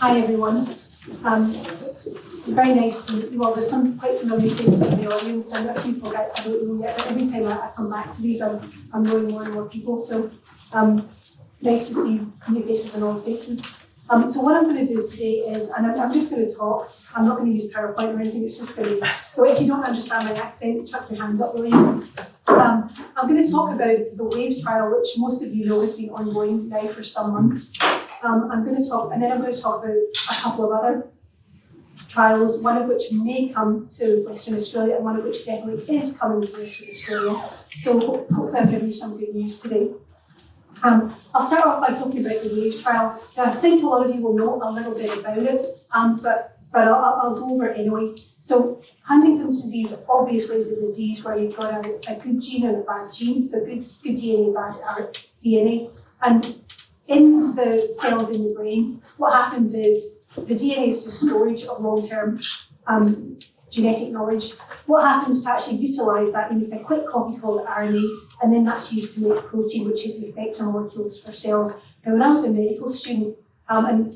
Hi everyone. Very nice to meet you all. There's some quite familiar faces in the audience, and a few folk I don't know yet, but every time I come back to these, I'm knowing more and more people. So nice to see new faces and old faces. So what I'm going to do today is, and I'm just going to talk, I'm not going to use PowerPoint or anything, it's just going to, so if you don't understand my accent, chuck your hand up, will you? I'm going to talk about the WAVE trial, which most of you know has been ongoing now for some months. I'm going to talk, and then I'm going to talk about a couple of other trials, one of which may come to Western Australia and one of which definitely is coming to Western Australia. So hopefully I'm giving you some good news today. I'll start off by talking about the WAVE trial. Now, I think a lot of you will know a little bit about it, but I'll go over it anyway. So Huntington's disease obviously is a disease where you've got a good gene and a bad gene, so good DNA, bad DNA. And in the cells in the brain, what happens is the DNA is just storage of long-term genetic knowledge. What happens to actually utilise that, you make a quick copy called RNA, and then that's used to make protein, which is the effector molecules for cells. Now, when I was a medical student,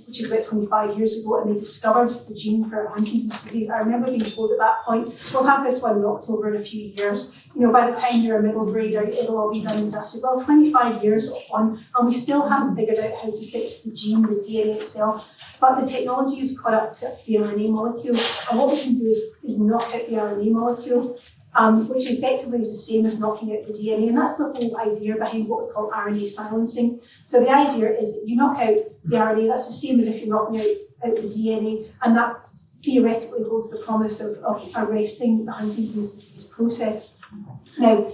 which is about 25 years ago, and they discovered the gene for Huntington's disease, I remember being told at that point, we'll have this one knocked over in a few years. You know, by the time you're a middle grader, it'll all be done and dusted. Well, 25 years on, and we still haven't figured out how to fix the gene, the DNA itself. But the technology has caught up to the RNA molecule, and what we can do is knock out the RNA molecule, which effectively is the same as knocking out the DNA, and that's the whole idea behind what we call RNA silencing. So the idea is that you knock out the RNA, that's the same as if you're knocking out the DNA, and that theoretically holds the promise of arresting the Huntington's disease process. Now,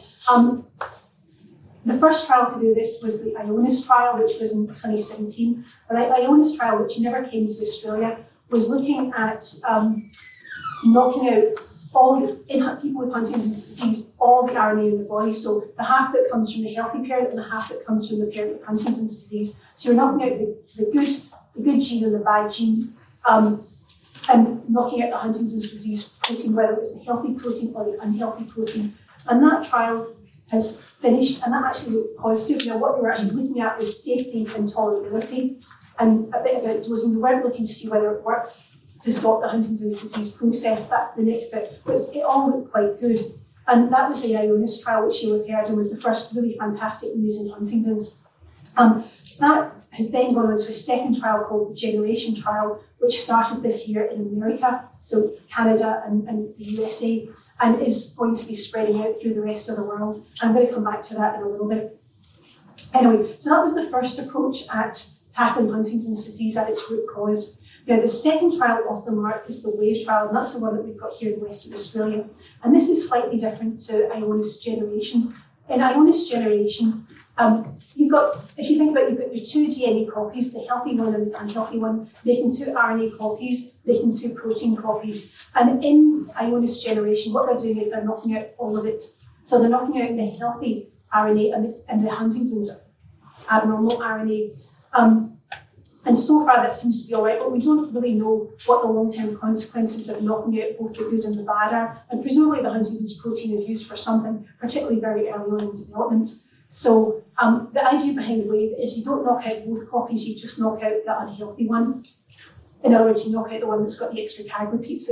the first trial to do this was the IONIS trial, which was in 2017. The IONIS trial, which never came to Australia, was looking at knocking out in people with Huntington's disease, all the RNA in the body. So the half that comes from the healthy parent and the half that comes from the parent with Huntington's disease. So you're knocking out the good gene and the bad gene, and knocking out the Huntington's disease protein, whether it's the healthy protein or the unhealthy protein. And that trial has finished, and that actually looked positive. Now, what they were actually looking at was safety and tolerability, and a bit about dosing. We weren't looking to see whether it worked to stop the Huntington's disease process. That's the next bit. But it all looked quite good. And that was the IONIS trial, which you'll have heard, and was the first really fantastic news in Huntington's. That has then gone on to a second trial called the Generation trial, which started this year in America, so Canada and the USA, and is going to be spreading out through the rest of the world. I'm going to come back to that in a little bit. Anyway, so that was the first approach at tackling Huntington's disease at its root cause. Now, the second trial off the mark is the WAVE trial, and that's the one that we've got here in Western Australia. And this is slightly different to IONIS Generation. In IONIS Generation, if you think about it, you've got your two DNA copies, the healthy one and the unhealthy one, making two RNA copies, making two protein copies. And in IONIS Generation, what they're doing is they're knocking out all of it. So they're knocking out the healthy RNA and the Huntington's abnormal RNA. And so far that seems to be all right, but we don't really know what the long-term consequences of knocking out both the good and the bad are. And presumably the Huntington's protein is used for something, particularly very early on in development. So the idea behind WAVE is you don't knock out both copies, you just knock out the unhealthy one. In other words, you knock out the one that's got the extra tag repeats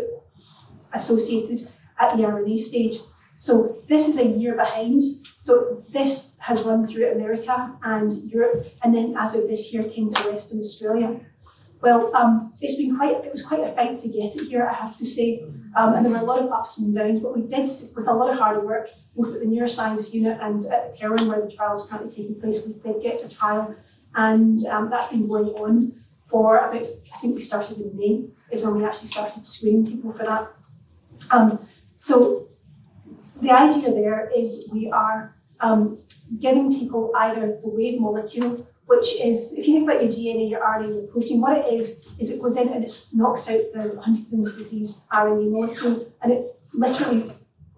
associated at the RNA stage. So this is a year behind. So this has run through America and Europe, and then as of this year came to Western Australia. Well, it was quite a fight to get it here, I have to say, and there were a lot of ups and downs, but we did, with a lot of hard work, both at the neuroscience unit and at Carolyn, where the trial is currently taking place, we did get to trial, and that's been going on for about, I think we started in May, is when we actually started screening people for that. So the idea there is we are giving people either the WAVE molecule, which is, if you think about your DNA, your RNA, your protein, what it is it goes in and it knocks out the Huntington's disease RNA molecule, and it literally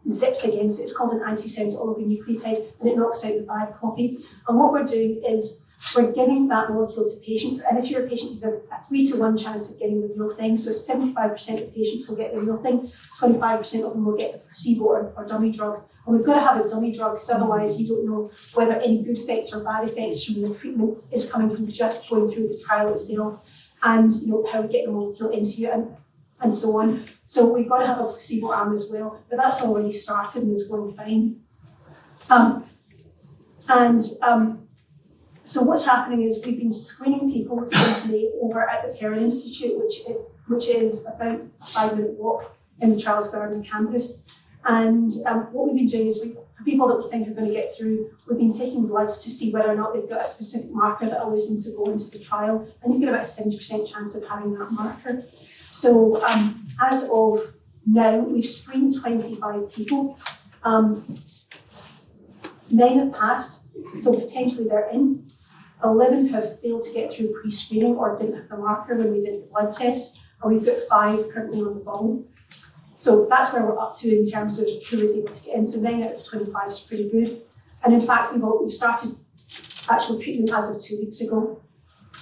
zips against it. It's called an antisense oligonucleotide, and it knocks out the bad copy. And what we're doing is we're giving that molecule to patients, and if you're a patient, you have a 3-to-1 chance of getting the real thing. So 75% of patients will get the real thing, 25% of them will get the placebo or dummy drug. And we've got to have a dummy drug, because otherwise you don't know whether any good effects or bad effects from the treatment is coming from just going through the trial itself. and how we get the molecule into you and so on. So we've got to have a placebo arm as well, but that's already started and is going fine. So what's happening is we've been screening people since May over at the Carolyn Institute, which is about a 5-minute walk in the Charles Garden campus. And what we've been doing is, for people that we think are going to get through, we've been taking bloods to see whether or not they've got a specific marker that allows them to go into the trial. And you get about a 70% chance of having that marker. So as of now, we've screened 25 people. 9 have passed, so potentially they're in. 11 have failed to get through pre-screening or didn't have the marker when we did the blood test. And we've got 5 currently on the ball. So that's where we're up to in terms of who is able to get in. So 9 out of 25 is pretty good. And in fact, we've started actual treatment as of 2 weeks ago.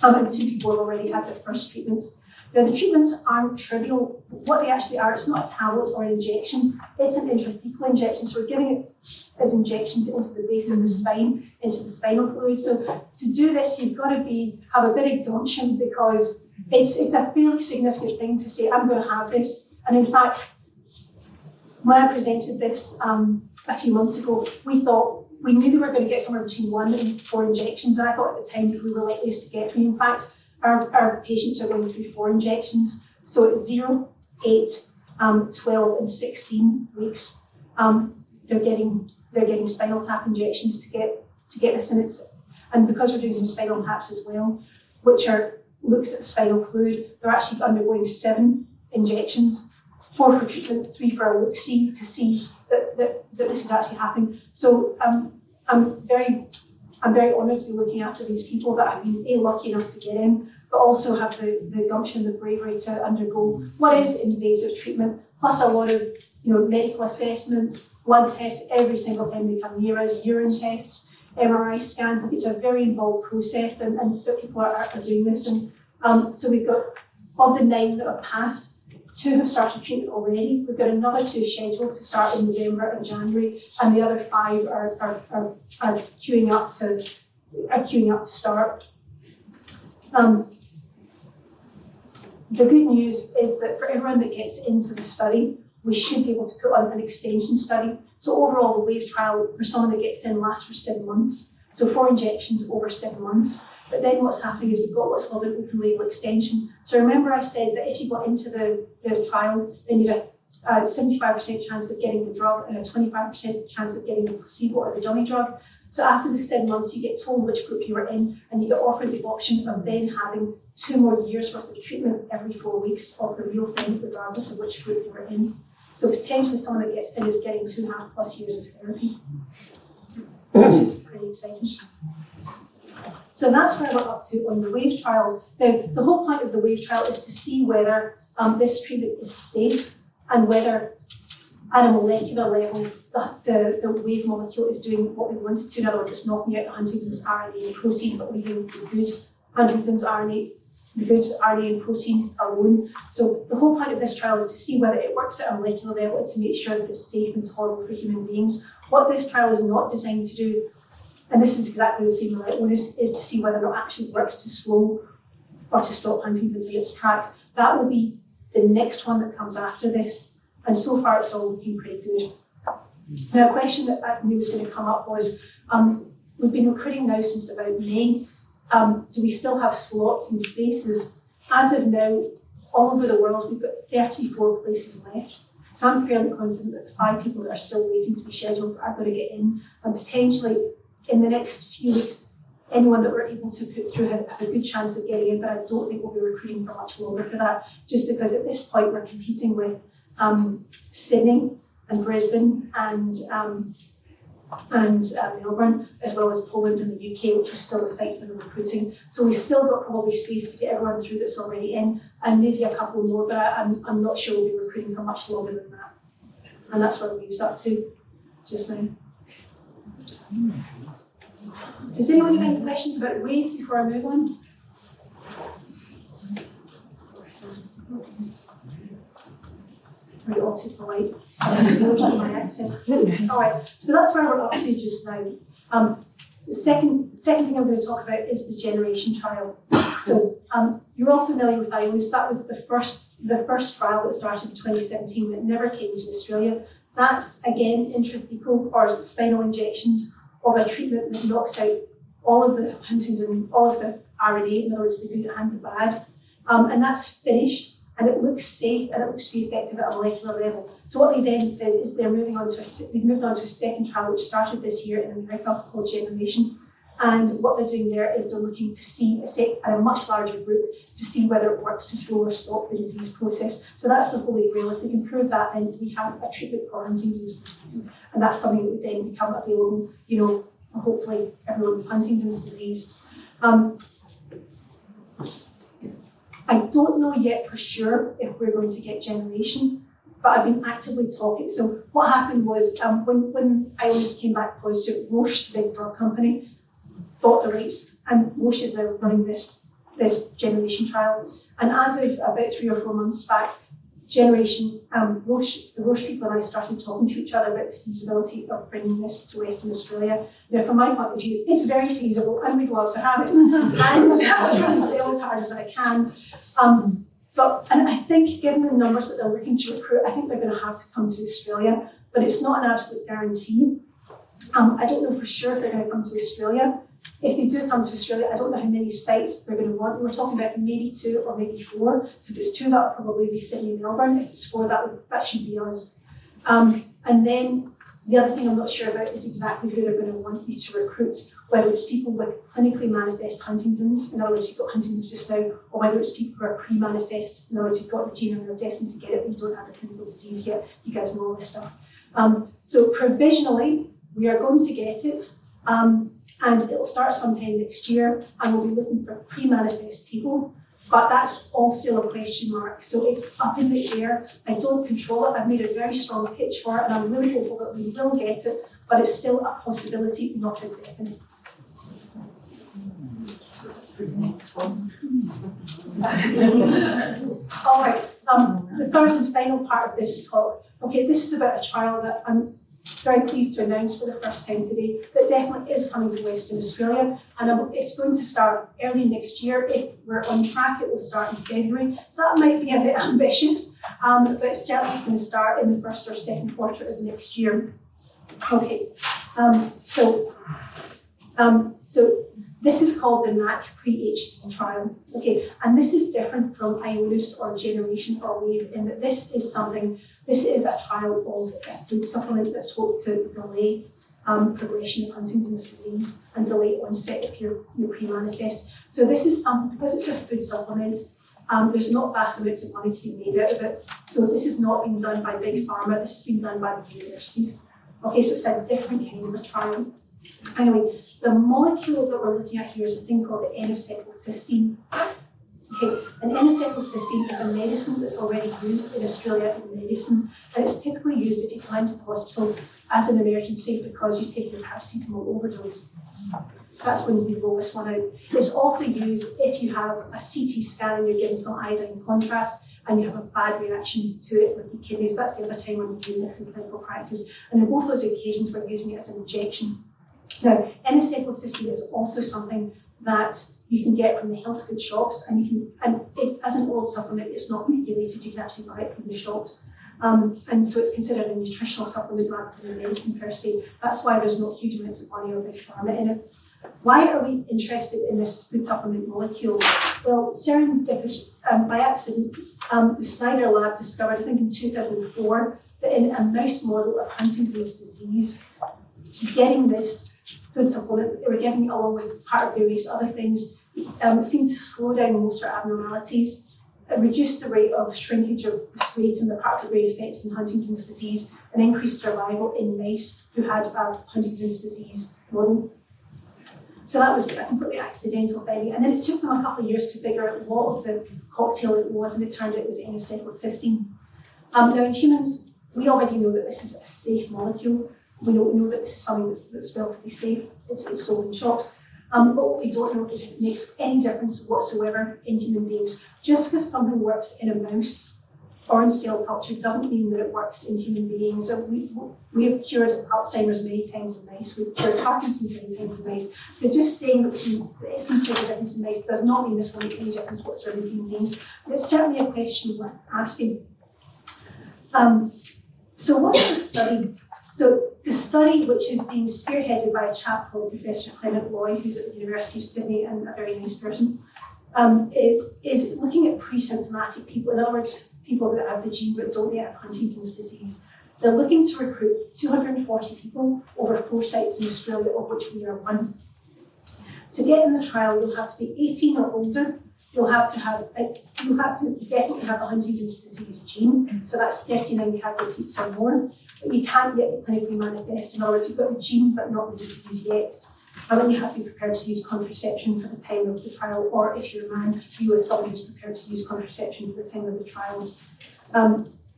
And 2 people have already had their first treatments. Now, the treatments aren't trivial. What they actually are, it's not a tablet or an injection, it's an intrathecal injection. So we're giving it as injections into the base of the spine, into the spinal fluid. So to do this, you've got to have a bit of gumption, because it's a fairly significant thing to say, I'm going to have this. And in fact, when I presented this a few months ago, we knew they were going to get somewhere between 1 and 4 injections. And I thought at the time that we were likeliest to get 3. In fact, our patients are going through 4 injections. So at 0, 8, 12 and 16 weeks, they're getting spinal tap injections to get this in. And because we're doing some spinal taps as well, which looks at the spinal fluid, they're actually undergoing 7 injections, 4 for treatment, 3 for a look-see to see that this is actually happening. So I'm very honoured to be looking after these people that have been lucky enough to get in, but also have the gumption, the bravery to undergo what is invasive treatment, plus a lot of medical assessments, blood tests every single time they come near us, urine tests, MRI scans. It's a very involved process, and people are doing this. And so we've got, of the 9 that have passed, 2 have started treatment already. We've got another 2 scheduled to start in November and January, and the other 5 are queuing up to start. The good news is that for everyone that gets into the study, we should be able to put on an extension study. So overall, the WAVE trial for someone that gets in lasts for 7 months. So 4 injections over 7 months. But then what's happening is we've got what's called an open label extension. So remember I said that if you got into the trial, then you had a 75% chance of getting the drug and a 25% chance of getting the placebo or the dummy drug. So after the 7 months, you get told which group you were in, and you get offered the option of then having 2 more years worth of treatment every 4 weeks of the real thing, regardless of which group you were in. So potentially someone that gets in is getting 2.5+ years of therapy, which is pretty exciting. So that's where we're up to on the WAVE trial. Now, the whole point of the WAVE trial is to see whether this treatment is safe and whether at a molecular level the WAVE molecule is doing what we want it to. In other words, it's knocking out the Huntington's RNA and protein, but leaving the good Huntington's RNA, the good RNA and protein alone. So the whole point of this trial is to see whether it works at a molecular level and to make sure that it's safe and tolerable for human beings. What this trial is not designed to do, and this is exactly the same with onus, is to see whether it actually works to slow or to stop Huntington's in its tracks. That will be the next one that comes after this. And so far it's all looking pretty good. Now, a question that I knew was going to come up was, we've been recruiting now since about May. Do we still have slots and spaces? As of now, all over the world, we've got 34 places left. So I'm fairly confident that the 5 people that are still waiting to be scheduled are going to get in, and potentially in the next few weeks, anyone that we're able to put through have a good chance of getting in, but I don't think we'll be recruiting for much longer for that, just because at this point we're competing with Sydney and Brisbane and Melbourne, as well as Poland and the UK, which are still the sites that are recruiting. So we've still got probably space to get everyone through that's already in, and maybe a couple more, but I'm not sure we'll be recruiting for much longer than that. And that's where we've up to just now. Does anyone have any questions about WAVE before I move on? Are you all too polite? My accent. All right, so that's where we're up to just now. The second thing I'm going to talk about is the generation trial. So you're all familiar with Ionis. That was the first trial that started in 2017 that never came to Australia. That's, again, intrathecal or spinal injections of a treatment that knocks out all of the Huntington, all of the RNA, in other words, the good and the bad. And that's finished, and it looks safe, and it looks to be effective at a molecular level. So what they then did is they've moved on to a second trial, which started this year in America, called Generation. And what they're doing there is they're looking to see a much larger group to see whether it works to slow or stop the disease process. So that's the holy grail. If we can prove that, then we have a treatment for Huntington's disease, and that's something that would then become available, for hopefully everyone with Huntington's disease. I don't know yet for sure if we're going to get Generation, but I've been actively talking. So what happened was when Ionis came back positive, Roche, the big drug company, bought the rights, and Roche is now running this Generation trial. And as of about 3 or 4 months back, Generation, the Roche people and I started talking to each other about the feasibility of bringing this to Western Australia. Now, from my point of view, it's very feasible, and we'd love to have it. And I'm trying to sell as hard as I can. And I think, given the numbers that they're looking to recruit, I think they're going to have to come to Australia, but it's not an absolute guarantee. I don't know for sure if they're going to come to Australia. If they do come to Australia, I don't know how many sites they're going to want. We're talking about maybe 2 or maybe 4. So if it's 2, that'll probably be Sydney and Melbourne. If it's 4, that should be us. And then the other thing I'm not sure about is exactly who they're going to want me to recruit, whether it's people with clinically manifest Huntington's, in other words, you've got Huntington's just now, or whether it's people who are pre-manifest, in other words, you've got the gene and you're destined to get it, but you don't have the clinical disease yet. You guys know all this stuff. So provisionally, we are going to get it. And it'll start sometime next year, and we'll be looking for pre-manifest people, but that's all still a question mark. So it's up in the air. I don't control it. I've made a very strong pitch for it, and I'm really hopeful that we will get it, but it's still a possibility, not a definite. All right, the third and final part of this talk. Okay, this is about a trial that I'm very pleased to announce for the first time today that definitely is coming to Western Australia, and it's going to start early next year. If we're on track, it will start in February. That might be a bit ambitious, but certainly it's going to start in the first or second quarter of next year. Okay, so this is called the NAC pre-HT trial. Okay, and this is different from Ionis or Generation or Wave in that this is a trial of a food supplement that's hoped to delay progression of Huntington's disease and delay onset if you're pre-manifest. So this is something, because it's a food supplement, there's not vast amounts of money to be made out of it. So this is not being done by big pharma, this has been done by the universities. Okay, so it's a different kind of a trial. Anyway, the molecule that we're looking at here is a thing called the N-acetylcysteine. Okay, and N-acetylcysteine is a medicine that's already used in Australia in medicine, and it's typically used if you come into the hospital as an emergency because you've taken a paracetamol overdose. That's when we roll this one out. It's also used if you have a CT scan and you're given some iodine contrast and you have a bad reaction to it with your kidneys. That's the other time when we use this in clinical practice. And in both those occasions, we're using it as an injection. Now, N-acetylcysteine is also something that you can get from the health food shops, and it, as an oral supplement, it's not regulated. You can actually buy it from the shops, and so it's considered a nutritional supplement rather than a medicine per se. That's why there's not huge amounts of money or big pharma in it. Why are we interested in this food supplement molecule? Well, serendipitously, by accident, the Snyder lab discovered, I think in 2004, that in a mouse model of Huntington's disease, getting this food supplement, they were giving it along with part of various other things, seemed to slow down motor abnormalities. It reduced the rate of shrinkage of the striatum, the part of the brain affected in Huntington's disease, and increased survival in mice who had a Huntington's disease model. So that was a completely accidental finding. And then it took them a couple of years to figure out what of the cocktail it was, and it turned out it was N-acetylcysteine. Now in humans, we already know that this is a safe molecule. We don't know that this is something that's relatively safe. It's sold in shops. But what we don't know is if it makes any difference whatsoever in human beings. Just because something works in a mouse or in cell culture doesn't mean that it works in human beings. So we have cured Alzheimer's many times in mice, we've cured Parkinson's many times in mice. So just saying that it seems to make a difference in mice does not mean this will make any difference whatsoever in human beings. But it's certainly a question worth asking. So what's the study? So the study, which is being spearheaded by a chap called Professor Clement Loy, who's at the University of Sydney and a very nice person, it is looking at pre-symptomatic people. In other words, people that have the gene but don't yet have Huntington's disease. They're looking to recruit 240 people over 4 sites in Australia, of which we are one. To get in the trial, you'll have to be 18 or older. You'll have to definitely have a Huntington's disease gene, so that's 39 CAG repeats or more. But you can't yet clinically manifest. In other words, you've got the gene but not the disease yet. And you have to be prepared to use contraception for the time of the trial, or if you're a man, you with someone who's prepared to use contraception for the time of the trial.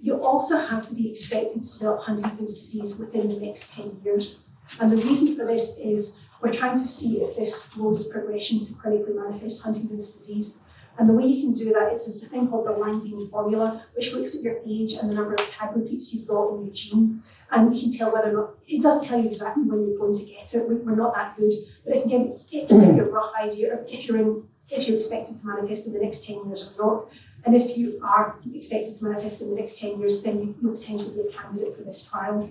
You also have to be expected to develop Huntington's disease within the next 10 years. And the reason for this is we're trying to see if this slows progression to clinically manifest Huntington's disease. And the way you can do that is there's a thing called the Langbein formula, which looks at your age and the number of CAG repeats you've got in your gene. And you can tell whether or not, it doesn't tell you exactly when you're going to get it, we're not that good, but it can give you a rough idea of if you're expected to manifest in the next 10 years or not. And if you are expected to manifest in the next 10 years, then you'll potentially be a candidate for this trial.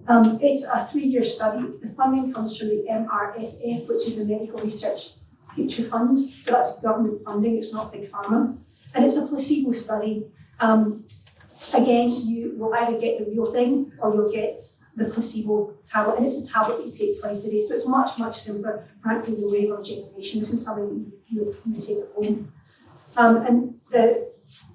It's a 3-year study. The funding comes from the MRFF, which is the Medical Research Future Fund. So that's government funding, it's not big pharma. And it's a placebo study. Again, you will either get the real thing or you'll get the placebo tablet. And it's a tablet that you take twice a day. So it's much, much simpler, frankly, the wave of generation. This is something you take at home.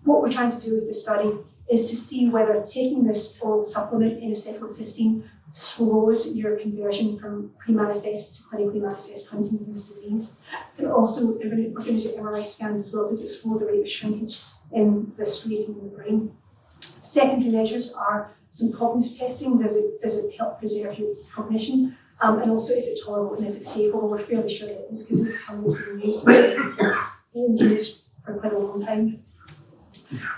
What we're trying to do with the study is to see whether taking this oral supplement in acetylcysteine slows your conversion from pre-manifest to clinically manifest Huntington's disease. And also, we're going to do MRI scans as well. Does it slow the rate of shrinkage in the striatum in the brain? Secondary measures are some cognitive testing. Does it help preserve your cognition? And also, is it tolerable and is it safe? Well, we're fairly sure it is because this is something that's been used for quite a long time.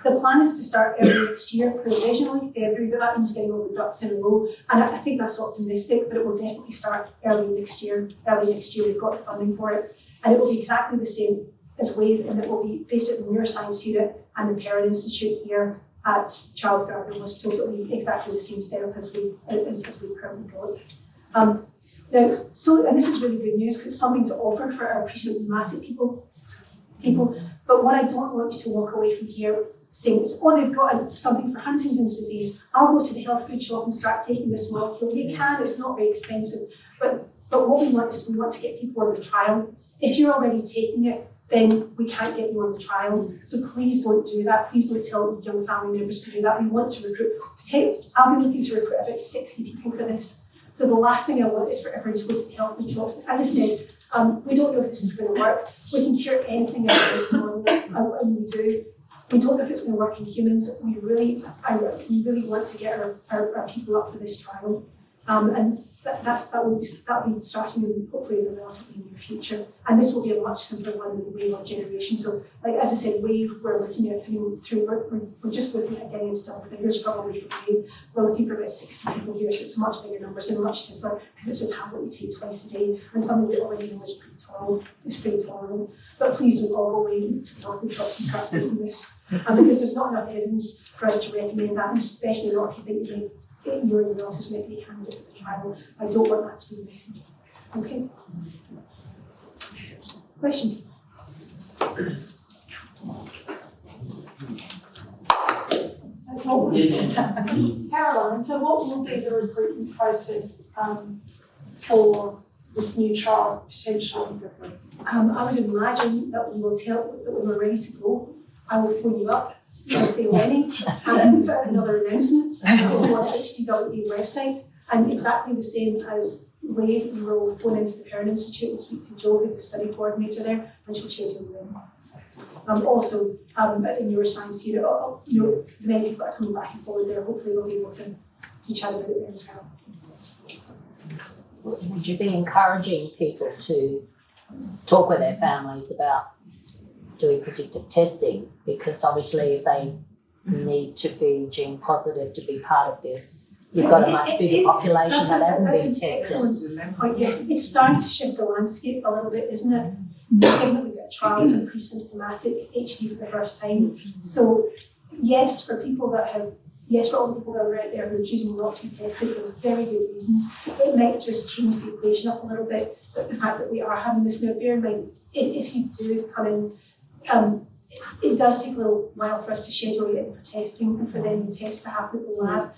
The plan is to start early next year, provisionally February, but that means getting all the ducks in a row. And I think that's optimistic, but it will definitely start early next year. Early next year, we've got the funding for it. And it will be exactly the same as WAVE, and it will be based at the Neuroscience Unit and the Parent Institute here at Charles Gardner Hospital. So it will be exactly the same setup as we currently got. And this is really good news because it's something to offer for our pre-symptomatic people. But what I don't want you to walk away from here saying is, oh, they've got something for Huntington's disease. I'll go to the health food shop and start taking this molecule. You can, it's not very expensive. But what we want is we want to get people on the trial. If you're already taking it, then we can't get you on the trial. So please don't do that. Please don't tell young family members to do that. We want to recruit. I'll be looking to recruit about 60 people for this. So the last thing I want is for everyone to go to the health food shops. As I said, we don't know if this is going to work. We can cure anything in mouse model, and we do. We don't know if it's going to work in humans. We really want to get our people up for this trial. And that will be starting in hopefully in the relatively near future. And this will be a much simpler one than the WAVE or generation. So, like as I said, WAVE, we're looking at we're just looking at getting into double figures probably for WAVE. We're looking for about 60 people here, so it's much bigger numbers and much simpler because it's a tablet we take twice a day and something we already know is pretty tolerable. But please don't all go away to the health food shops and start taking this. Because there's not enough evidence for us to recommend that, and especially not if you think your relatives might be a candidate for the trial. I don't want that to be the message. Okay. Question? Carolyn, so what will be the recruitment process for this new trial potentially? I would imagine that we will tell that when we're ready to go, I will phone you up and say when, and put another announcement on the HDWA website. And exactly the same as WAVE, you will phone into the Parent Institute and speak to Jo, who's the study coordinator there, and she'll share you with them. Also, at the Neuroscience Unit, the many people that are coming back and forward there, hopefully we'll be able to chat about it there as well. Would you be encouraging people to talk with their families about doing predictive testing, because obviously if they need to be gene positive to be part of this, you've got a much bigger population that hasn't been That's an tested. excellent point, yeah. It's starting to shift the landscape a little bit, isn't it? Given that we've got a trial for pre-symptomatic HD for the first time. So yes, for people that have, yes, for all the people that are out there who are choosing not to be tested for very good reasons, it might just change the equation up a little bit. But the fact that we are having this now, bear in mind, if you do come in, it does take a little while for us to schedule you in for testing and for then the tests to happen at the lab.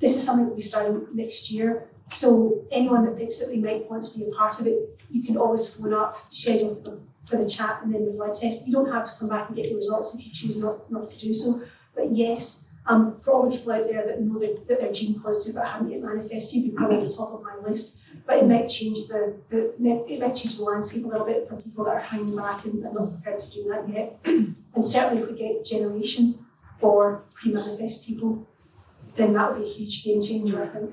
This is something that we start next year. So anyone that thinks that they might want to be a part of it, you can always phone up, schedule for the chat and then the blood test. You don't have to come back and get the results if you choose not to do so. But yes, for all the people out there that know that they're gene positive but haven't yet manifested, you'd be probably at the top of my list. But it might change it might change the landscape a little bit for people that are hanging back and are not prepared to do that yet. And certainly if we get generation for pre-manifest people, then that would be a huge game changer, I think.